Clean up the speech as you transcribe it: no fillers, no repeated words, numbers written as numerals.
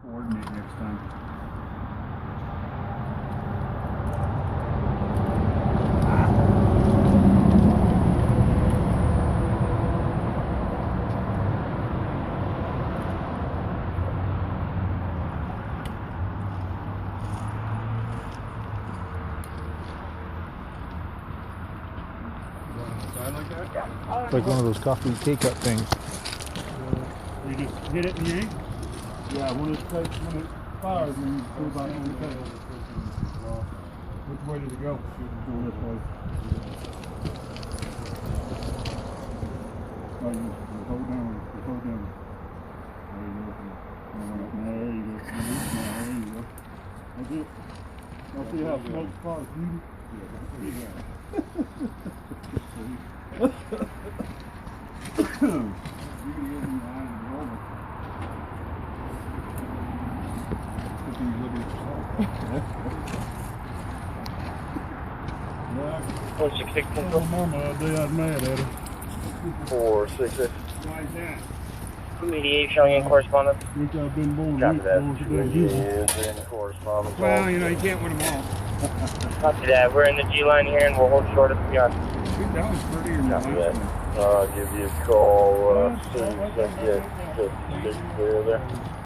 coordinate next time. Like that? It's like one of those coffee K-cup things. You just hit it and yank? Yeah, when it fires, and you pull back on the pedal. Which way did it go? Go this way. Oh, you hold down. Hold down. There you go. There you go. There you go. That's it. Now see how smoke spots beauty? Yeah. What's your kick Oh, mama, I was mad at her. 466. Why is that? Mediate showing in correspondence. Since I've been born, Copy that. today. In correspondence. Well, you know, you can't win them all. Copy that. We're in the G line here and we'll hold short of the yard. That was prettier than the Copy last that. one. I'll give you a call as soon as I get to the clear there.